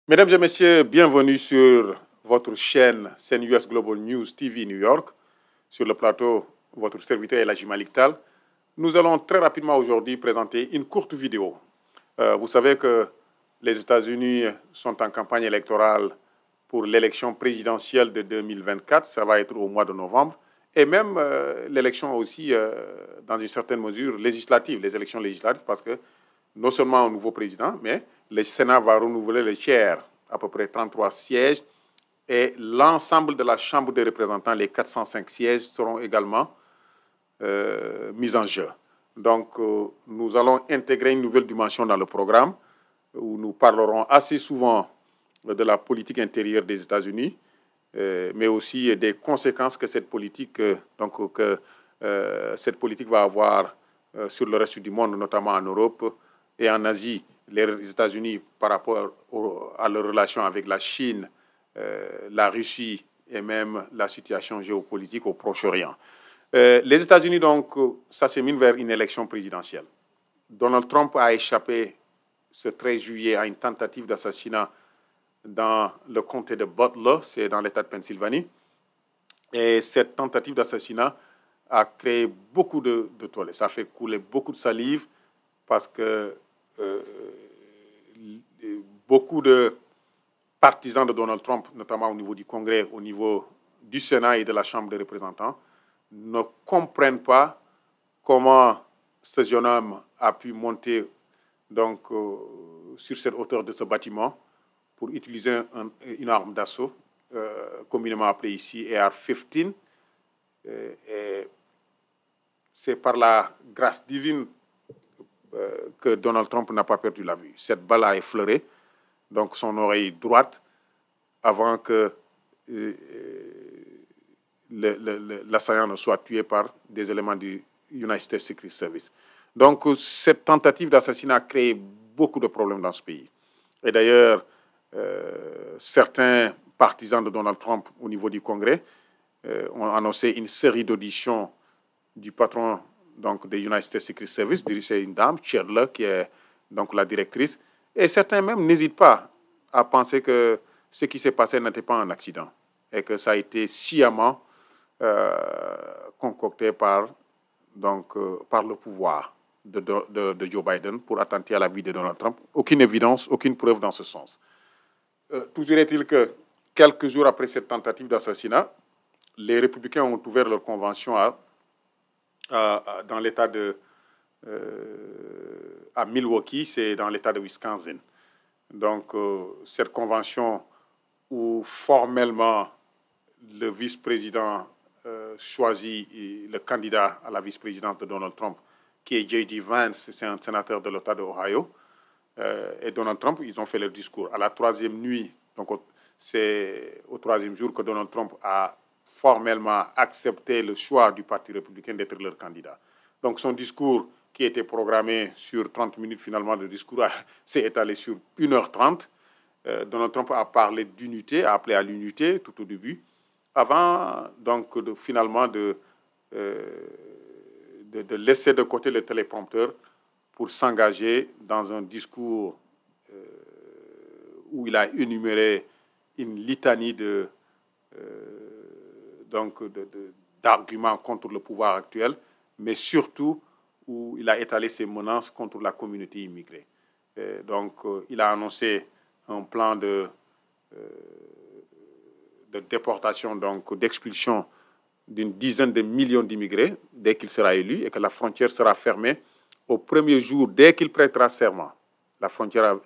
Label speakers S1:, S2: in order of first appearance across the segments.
S1: Mesdames et messieurs, bienvenue sur votre chaîne CNUS Global News TV New York. Sur le plateau, votre serviteur Elhaji Malick Tall. Nous allons très rapidement aujourd'hui présenter une courte vidéo. Vous savez que les États-Unis sont en campagne électorale pour l'élection présidentielle de 2024. Ça va être au mois de novembre. Et même l'élection aussi, dans une certaine mesure, législative, les élections législatives, parce que non seulement un nouveau président, mais le Sénat va renouveler le tiers, à peu près 33 sièges, et l'ensemble de la Chambre des représentants, les 405 sièges, seront également mis en jeu. Donc, nous allons intégrer une nouvelle dimension dans le programme, où nous parlerons assez souvent de la politique intérieure des États-Unis, mais aussi des conséquences que cette politique, cette politique va avoir sur le reste du monde, notamment en Europe et en Asie, les États-Unis par rapport à leur relation avec la Chine, la Russie et même la situation géopolitique au Proche-Orient. Les États-Unis, donc, s'acheminent vers une élection présidentielle. Donald Trump a échappé ce 13 juillet à une tentative d'assassinat dans le comté de Butler, c'est dans l'État de Pennsylvanie. Et cette tentative d'assassinat a créé beaucoup de tollé. Ça a fait couler beaucoup de salive parce que beaucoup de partisans de Donald Trump, notamment au niveau du Congrès, au niveau du Sénat et de la Chambre des représentants, ne comprennent pas comment ce jeune homme a pu monter donc, sur cette hauteur de ce bâtiment pour utiliser une arme d'assaut, communément appelée ici AR-15. C'est par la grâce divine que Donald Trump n'a pas perdu la vue. Cette balle a effleuré donc son oreille droite avant que l'assaillant ne soit tué par des éléments du United States Secret Service. Donc cette tentative d'assassinat a créé beaucoup de problèmes dans ce pays. Et d'ailleurs, certains partisans de Donald Trump au niveau du Congrès ont annoncé une série d'auditions du patron donc, des United States Secret Service, c'est une dame, Chandler, qui est donc la directrice. Et certains même n'hésitent pas à penser que ce qui s'est passé n'était pas un accident et que ça a été sciemment concocté par le pouvoir de Joe Biden pour attenter à la vie de Donald Trump. Aucune évidence, aucune preuve dans ce sens. Toujours est-il que quelques jours après cette tentative d'assassinat, les républicains ont ouvert leur convention dans l'État à Milwaukee, c'est dans l'État de Wisconsin. Donc, cette convention où formellement le vice-président choisit le candidat à la vice-présidence de Donald Trump, qui est J.D. Vance, c'est un sénateur de l'État de Ohio, et Donald Trump, ils ont fait leur discours. À la troisième nuit, donc c'est au troisième jour que Donald Trump a formellement accepté le choix du Parti républicain d'être leur candidat. Donc son discours, qui était programmé sur 30 minutes, finalement, le discours s'est étalé sur 1h30. Donald Trump a parlé d'unité, a appelé à l'unité tout au début, avant donc finalement de laisser de côté le téléprompteur pour s'engager dans un discours où il a énuméré une litanie d'arguments contre le pouvoir actuel, mais surtout où il a étalé ses menaces contre la communauté immigrée. Il a annoncé un plan de déportation, donc d'expulsion d'une dizaine de millions d'immigrés dès qu'il sera élu et que la frontière sera fermée au premier jour dès qu'il prêtera serment. La frontière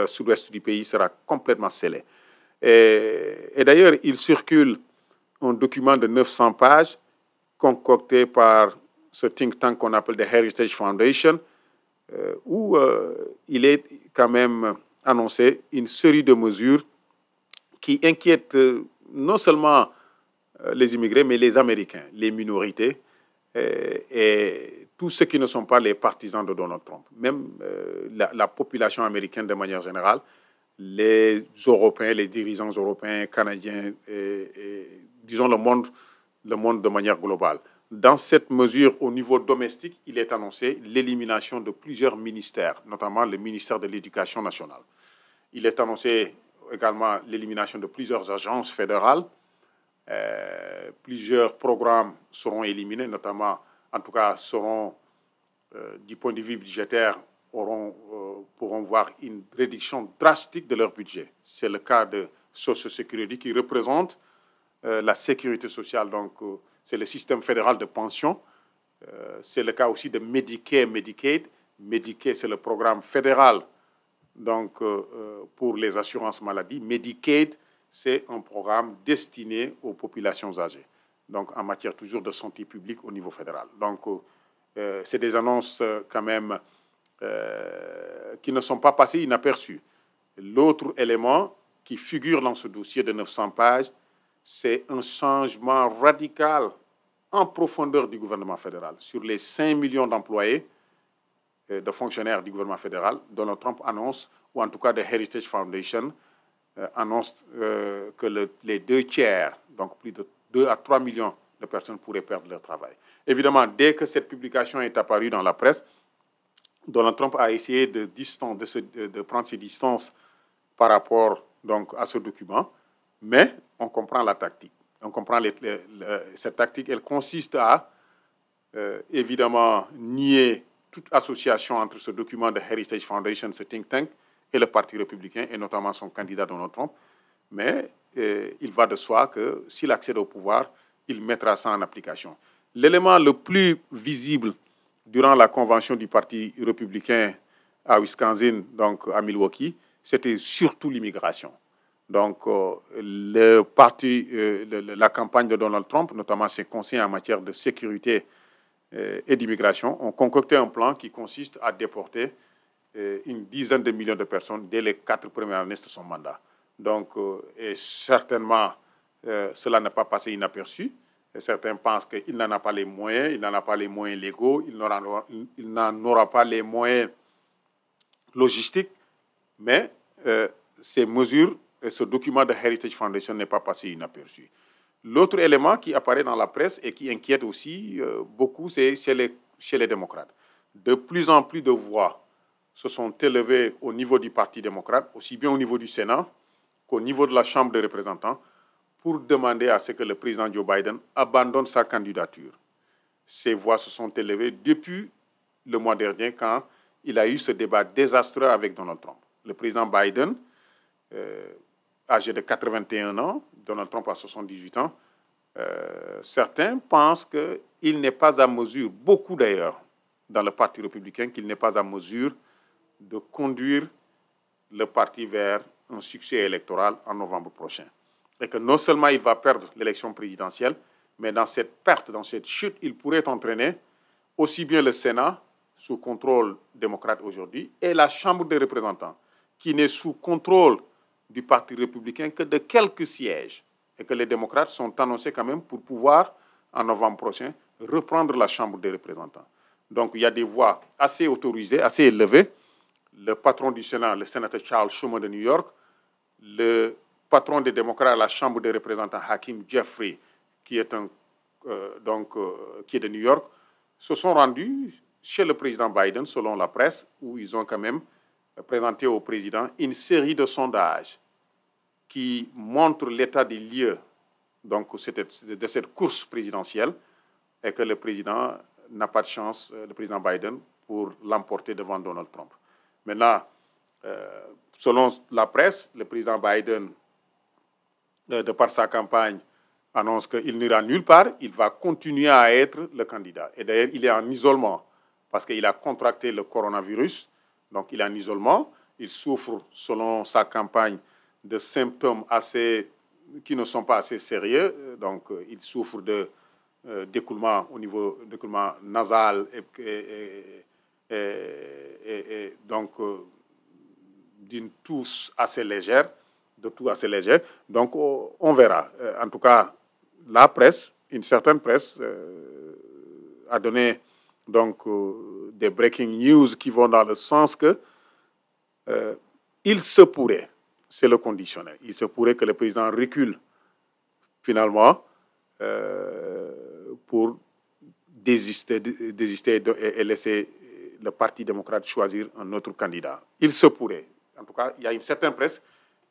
S1: sud-ouest du pays sera complètement scellée. Et d'ailleurs, il circule un document de 900 pages concocté par ce think tank qu'on appelle the Heritage Foundation, où il est quand même annoncé une série de mesures qui inquiètent non seulement les immigrés, mais les Américains, les minorités et tous ceux qui ne sont pas les partisans de Donald Trump. Même la population américaine de manière générale, les Européens, les dirigeants européens, canadiens, et disons le monde de manière globale. Dans cette mesure, au niveau domestique, il est annoncé l'élimination de plusieurs ministères, notamment le ministère de l'Éducation nationale. Il est annoncé également l'élimination de plusieurs agences fédérales. Plusieurs programmes seront éliminés, notamment, en tout cas, seront, du point de vue budgétaire, pourront voir une réduction drastique de leur budget. C'est le cas de Social Security qui représente la sécurité sociale, donc c'est le système fédéral de pension. C'est le cas aussi de Medicare, Medicaid. Medicaid, c'est le programme fédéral donc, pour les assurances maladie. Medicaid, c'est un programme destiné aux populations âgées, donc en matière toujours de santé publique au niveau fédéral. Donc, c'est des annonces quand même qui ne sont pas passées inaperçues. L'autre élément qui figure dans ce dossier de 900 pages, c'est un changement radical en profondeur du gouvernement fédéral. Sur les 5 millions d'employés, de fonctionnaires du gouvernement fédéral, Donald Trump annonce, ou en tout cas de Heritage Foundation, annonce que les 2 tiers, donc plus de 2 à 3 millions de personnes pourraient perdre leur travail. Évidemment, dès que cette publication est apparue dans la presse, Donald Trump a essayé de prendre ses distances par rapport donc, à ce document, mais on comprend la tactique. On comprend cette tactique, elle consiste à évidemment nier toute association entre ce document de Heritage Foundation, ce think tank, et le Parti républicain, et notamment son candidat Donald Trump. Mais il va de soi que s'il accède au pouvoir, il mettra ça en application. L'élément le plus visible durant la convention du Parti républicain à Wisconsin, donc à Milwaukee, c'était surtout l'immigration. Donc, la campagne de Donald Trump, notamment ses conseillers en matière de sécurité et d'immigration, ont concocté un plan qui consiste à déporter une dizaine de millions de personnes dès les 4 premières années de son mandat. Donc, et certainement, cela n'a pas passé inaperçu. Et certains pensent qu'il n'en a pas les moyens, il n'en a pas les moyens légaux, il n'en aura pas les moyens logistiques, mais ces mesures, ce document de Heritage Foundation n'est pas passé inaperçu. L'autre élément qui apparaît dans la presse et qui inquiète aussi beaucoup, c'est chez les démocrates. De plus en plus de voix se sont élevées au niveau du Parti démocrate, aussi bien au niveau du Sénat qu'au niveau de la Chambre des représentants, pour demander à ce que le président Joe Biden abandonne sa candidature. Ces voix se sont élevées depuis le mois dernier quand il a eu ce débat désastreux avec Donald Trump. Le président Biden, âgé de 81 ans, Donald Trump a 78 ans, certains pensent qu'il n'est pas à mesure, beaucoup d'ailleurs, dans le Parti républicain, qu'il n'est pas à mesure de conduire le parti vers un succès électoral en novembre prochain. Et que non seulement il va perdre l'élection présidentielle, mais dans cette perte, dans cette chute, il pourrait entraîner aussi bien le Sénat, sous contrôle démocrate aujourd'hui, et la Chambre des représentants, qui n'est sous contrôle du Parti républicain que de quelques sièges, et que les démocrates sont annoncés quand même pour pouvoir, en novembre prochain, reprendre la Chambre des représentants. Donc il y a des voix assez autorisées, assez élevées. Le patron du Sénat, le sénateur Charles Schumer de New York, le patron des démocrates à la Chambre des représentants, Hakeem Jeffrey, qui est de New York, se sont rendus chez le président Biden, selon la presse, où ils ont quand même présenté au président une série de sondages qui montrent l'état des lieux donc, de cette course présidentielle et que le président n'a pas de chance, le président Biden, pour l'emporter devant Donald Trump. Maintenant, selon la presse, le président Biden, de par sa campagne, annonce qu'il n'ira nulle part, il va continuer à être le candidat. Et d'ailleurs, il est en isolement parce qu'il a contracté le coronavirus, donc il est en isolement. Il souffre, selon sa campagne, de symptômes qui ne sont pas assez sérieux. Donc, il souffre d'écoulement au niveau d'écoulement nasal et donc d'une toux assez légère, Donc, on verra. En tout cas, la presse, une certaine presse, a donné donc des breaking news qui vont dans le sens que il se pourrait, c'est le conditionnel, il se pourrait que le président recule finalement pour désister et laisser le Parti démocrate choisir un autre candidat. Il se pourrait. En tout cas, il y a une certaine presse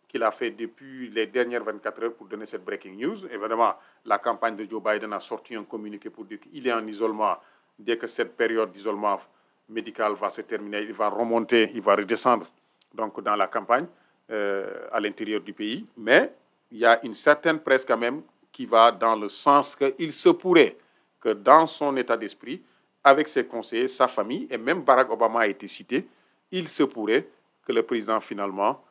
S1: qu'il a fait depuis les dernières 24 heures pour donner cette breaking news. Évidemment, la campagne de Joe Biden a sorti un communiqué pour dire qu'il est en isolement. Dès que cette période d'isolement médical va se terminer, il va remonter, il va redescendre donc, dans la campagne à l'intérieur du pays. Mais il y a une certaine presse quand même qui va dans le sens qu'il se pourrait que dans son état d'esprit, avec ses conseillers, sa famille, et même Barack Obama a été cité, il se pourrait que le président finalement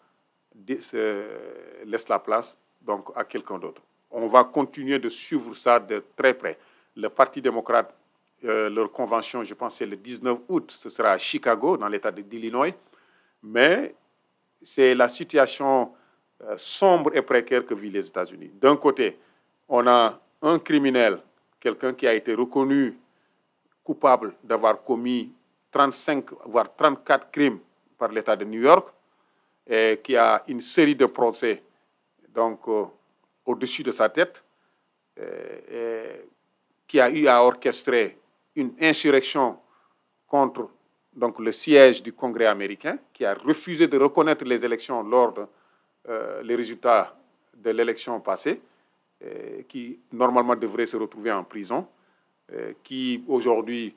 S1: laisse la place donc, à quelqu'un d'autre. On va continuer de suivre ça de très près. Le Parti démocrate, leur convention, je pense, c'est le 19 août, ce sera à Chicago, dans l'État d'Illinois. Mais c'est la situation sombre et précaire que vivent les États-Unis. D'un côté, on a un criminel, quelqu'un qui a été reconnu coupable d'avoir commis 35, voire 34 crimes par l'État de New York, et qui a une série de procès donc, au-dessus de sa tête, qui a eu à orchestrer une insurrection contre donc, le siège du Congrès américain, qui a refusé de reconnaître les élections lors de les résultats de l'élection passée, qui normalement devrait se retrouver en prison, qui aujourd'hui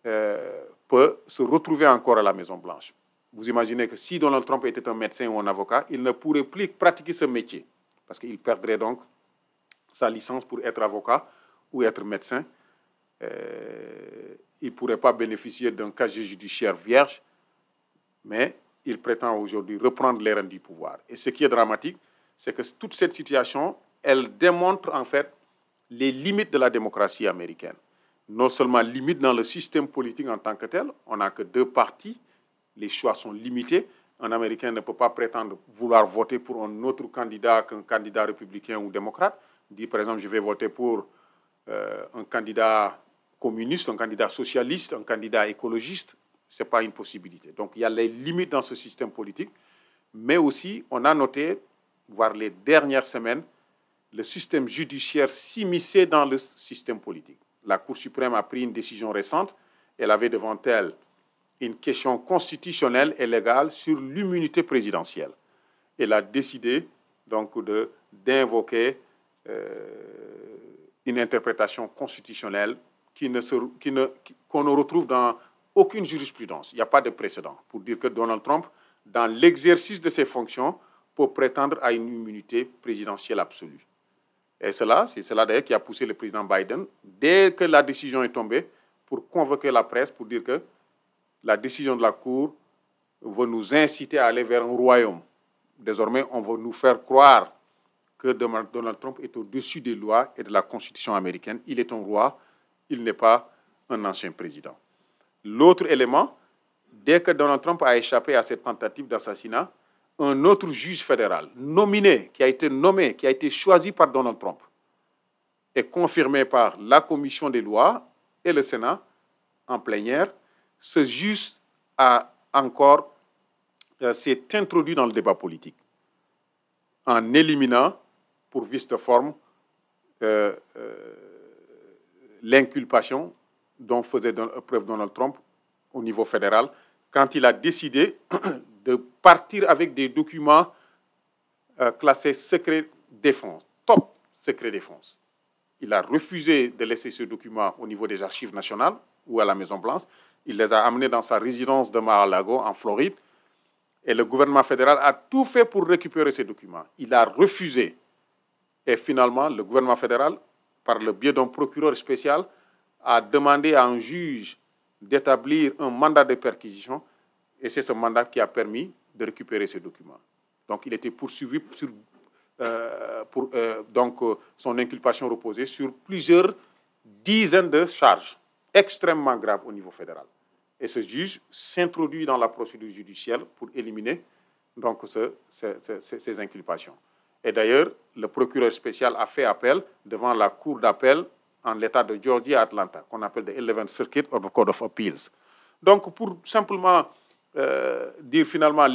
S1: peut se retrouver encore à la Maison-Blanche. Vous imaginez que si Donald Trump était un médecin ou un avocat, il ne pourrait plus pratiquer ce métier, parce qu'il perdrait donc sa licence pour être avocat ou être médecin. Il ne pourrait pas bénéficier d'un casier judiciaire vierge, mais il prétend aujourd'hui reprendre les rênes du pouvoir. Et ce qui est dramatique, c'est que toute cette situation, elle démontre en fait les limites de la démocratie américaine. Non seulement limites dans le système politique en tant que tel, on n'a que 2 partis, les choix sont limités. Un Américain ne peut pas prétendre vouloir voter pour un autre candidat qu'un candidat républicain ou démocrate. Il dit par exemple, je vais voter pour un candidat communiste, un candidat socialiste, un candidat écologiste. Ce n'est pas une possibilité. Donc il y a les limites dans ce système politique, mais aussi on a noté, voire les dernières semaines, le système judiciaire s'immiscer dans le système politique. La Cour suprême a pris une décision récente. Elle avait devant elle une question constitutionnelle et légale sur l'immunité présidentielle. Elle a décidé donc d'invoquer une interprétation constitutionnelle qu'on ne retrouve dans aucune jurisprudence. Il n'y a pas de précédent pour dire que Donald Trump, dans l'exercice de ses fonctions, peut prétendre à une immunité présidentielle absolue. Et c'est cela d'ailleurs qui a poussé le président Biden, dès que la décision est tombée, pour convoquer la presse, pour dire que la décision de la Cour veut nous inciter à aller vers un royaume. Désormais, on veut nous faire croire que Donald Trump est au-dessus des lois et de la Constitution américaine. Il est un roi, il n'est pas un ancien président. L'autre élément, dès que Donald Trump a échappé à cette tentative d'assassinat, un autre juge fédéral nominé, qui a été nommé, qui a été choisi par Donald Trump, et confirmé par la Commission des lois et le Sénat en plénière, ce juge s'est introduit dans le débat politique en éliminant, pour vice de forme, l'inculpation dont faisait preuve Donald Trump au niveau fédéral quand il a décidé de partir avec des documents classés secret défense, top secret défense. Il a refusé de laisser ces documents au niveau des archives nationales ou à la Maison-Blanche. Il les a amenés dans sa résidence de Mar-a-Lago, en Floride. Et le gouvernement fédéral a tout fait pour récupérer ces documents. Il a refusé. Et finalement, le gouvernement fédéral, par le biais d'un procureur spécial, a demandé à un juge d'établir un mandat de perquisition. Et c'est ce mandat qui a permis de récupérer ces documents. Donc, il était poursuivi donc son inculpation reposait sur plusieurs dizaines de charges extrêmement graves au niveau fédéral. Et ce juge s'introduit dans la procédure judiciaire pour éliminer donc, ces inculpations. Et d'ailleurs, le procureur spécial a fait appel devant la cour d'appel en l'État de Georgie à Atlanta, qu'on appelle the 11th Circuit of the Court of Appeals. Donc, pour simplement dire finalement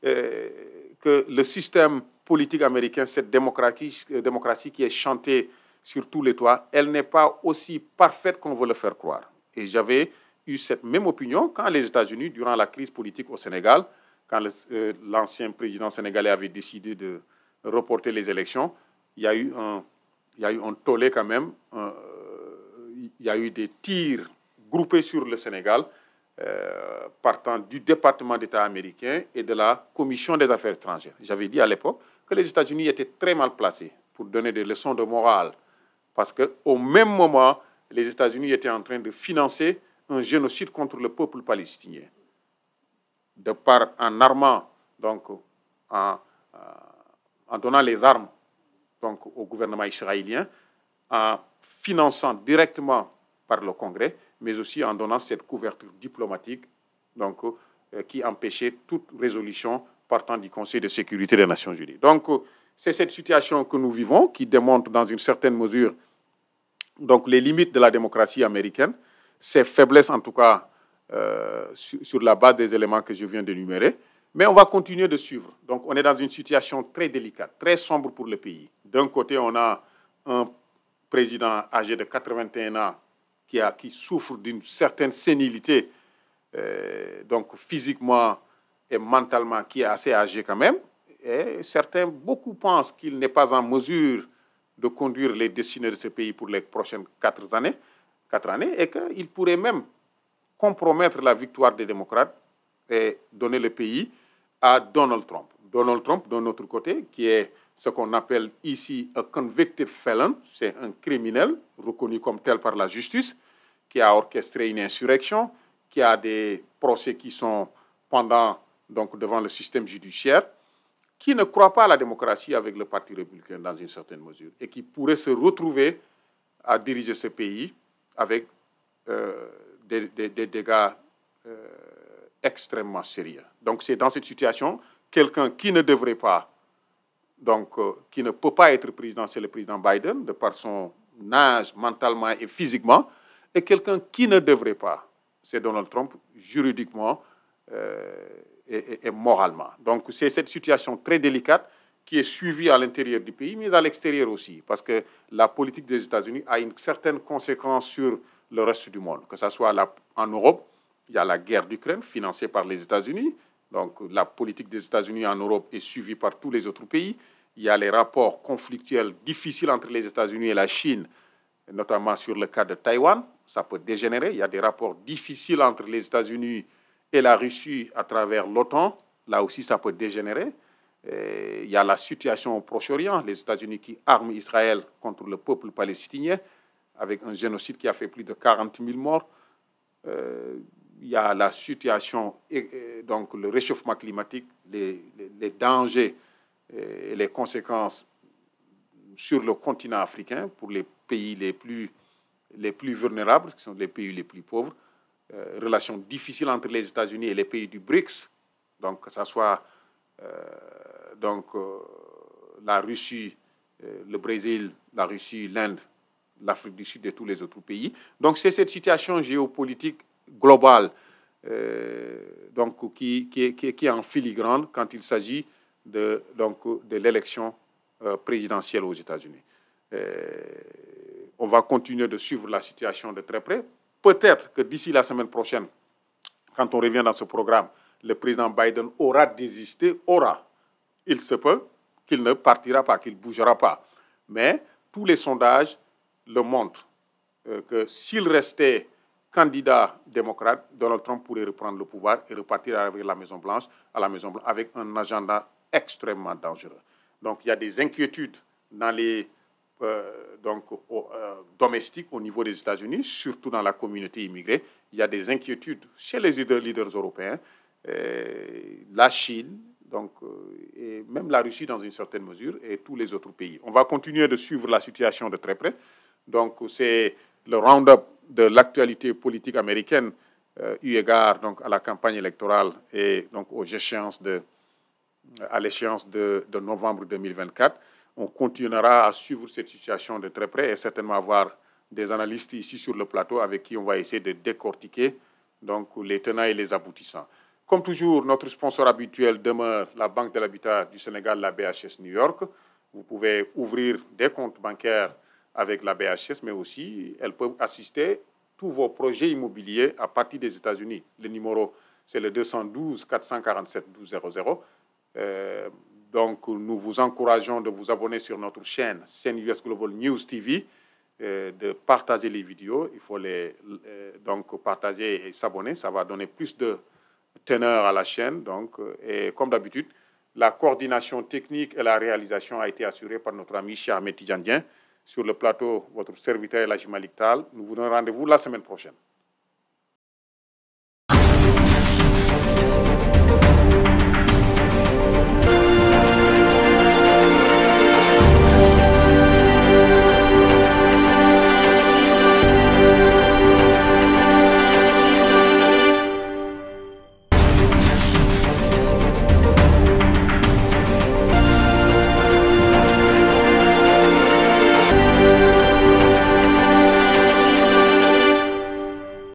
S1: que le système politique américain, cette démocratie qui est chantée sur tous les toits, elle n'est pas aussi parfaite qu'on veut le faire croire. Et j'avais eu cette même opinion quand les États-Unis, durant la crise politique au Sénégal, quand l'ancien président sénégalais avait décidé de reporter les élections, il y a eu un tollé quand même. Il y a eu des tirs groupés sur le Sénégal, partant du département d'État américain et de la Commission des affaires étrangères. J'avais dit à l'époque que les États-Unis étaient très mal placés pour donner des leçons de morale, parce qu'au même moment, les États-Unis étaient en train de financer un génocide contre le peuple palestinien, en armant, donc en donnant les armes donc, au gouvernement israélien, en finançant directement par le Congrès, mais aussi en donnant cette couverture diplomatique donc, qui empêchait toute résolution partant du Conseil de sécurité des Nations Unies. Donc, c'est cette situation que nous vivons qui démontre dans une certaine mesure donc, les limites de la démocratie américaine, ses faiblesses en tout cas sur la base des éléments que je viens d'énumérer. Mais on va continuer de suivre. Donc, on est dans une situation très délicate, très sombre pour le pays. D'un côté, on a un président âgé de 81 ans qui souffre d'une certaine sénilité, donc physiquement et mentalement, qui est assez âgé quand même. Et certains, beaucoup pensent qu'il n'est pas en mesure de conduire les destinées de ce pays pour les prochaines 4 années et qu'il pourrait même compromettre la victoire des démocrates et donner le pays à Donald Trump. Donald Trump, d'un autre côté, qui est ce qu'on appelle ici un convicted felon, c'est un criminel reconnu comme tel par la justice, qui a orchestré une insurrection, qui a des procès qui sont pendant, donc devant le système judiciaire, qui ne croit pas à la démocratie avec le Parti républicain dans une certaine mesure et qui pourrait se retrouver à diriger ce pays avec des dégâts extrêmement sérieux. Donc c'est dans cette situation, quelqu'un qui ne devrait pas, donc qui ne peut pas être président, c'est le président Biden, de par son âge mentalement et physiquement, et quelqu'un qui ne devrait pas, c'est Donald Trump, juridiquement et moralement. Donc c'est cette situation très délicate qui est suivie à l'intérieur du pays, mais à l'extérieur aussi, parce que la politique des États-Unis a une certaine conséquence sur le reste du monde, que ce soit en Europe. Il y a la guerre d'Ukraine financée par les États-Unis. Donc, la politique des États-Unis en Europe est suivie par tous les autres pays. Il y a les rapports conflictuels difficiles entre les États-Unis et la Chine, notamment sur le cas de Taïwan. Ça peut dégénérer. Il y a des rapports difficiles entre les États-Unis et la Russie à travers l'OTAN. Là aussi, ça peut dégénérer. Et il y a la situation au Proche-Orient, les États-Unis qui arment Israël contre le peuple palestinien, avec un génocide qui a fait plus de 40 000 morts. Il y a la situation, donc le réchauffement climatique, les dangers et les conséquences sur le continent africain pour les pays les plus vulnérables, qui sont les pays les plus pauvres, relations difficiles entre les États-Unis et les pays du BRICS, donc que ce soit la Russie, le Brésil, la Russie, l'Inde, l'Afrique du Sud et tous les autres pays. Donc c'est cette situation géopolitique globale donc, qui est en filigrane quand il s'agit de l'élection présidentielle aux États-Unis. On va continuer de suivre la situation de très près. Peut-être que d'ici la semaine prochaine, quand on revient dans ce programme, le président Biden aura désisté, il se peut qu'il ne partira pas, qu'il ne bougera pas. Mais tous les sondages le montrent que s'il restait candidat démocrate, Donald Trump pourrait reprendre le pouvoir et repartir avec la Maison-Blanche, avec un agenda extrêmement dangereux. Donc il y a des inquiétudes dans les domestiques au niveau des États-Unis, surtout dans la communauté immigrée. Il y a des inquiétudes chez les leaders européens, la Chine, et même la Russie dans une certaine mesure, et tous les autres pays. On va continuer de suivre la situation de très près. Donc c'est le round-up de l'actualité politique américaine, eu égard donc, à la campagne électorale et donc à l'échéance de novembre 2024. On continuera à suivre cette situation de très près et certainement avoir des analystes ici sur le plateau avec qui on va essayer de décortiquer donc, les tenants et les aboutissants. Comme toujours, notre sponsor habituel demeure la Banque de l'Habitat du Sénégal, la BHS New York. Vous pouvez ouvrir des comptes bancaires avec la BHS, mais aussi, elle peut assister tous vos projets immobiliers à partir des États-Unis. Le numéro, c'est le 212 447 1200. Donc, nous vous encourageons de vous abonner sur notre chaîne CNUS Global News TV, de partager les vidéos. Il faut donc partager et s'abonner. Ça va donner plus de teneur à la chaîne. Donc, et comme d'habitude, la coordination technique et la réalisation a été assurée par notre ami Cheikh Ahmed Tidiane Dieng. Sur le plateau, votre serviteur Elhadji Malick Tall. Nous vous donnons rendez-vous la semaine prochaine.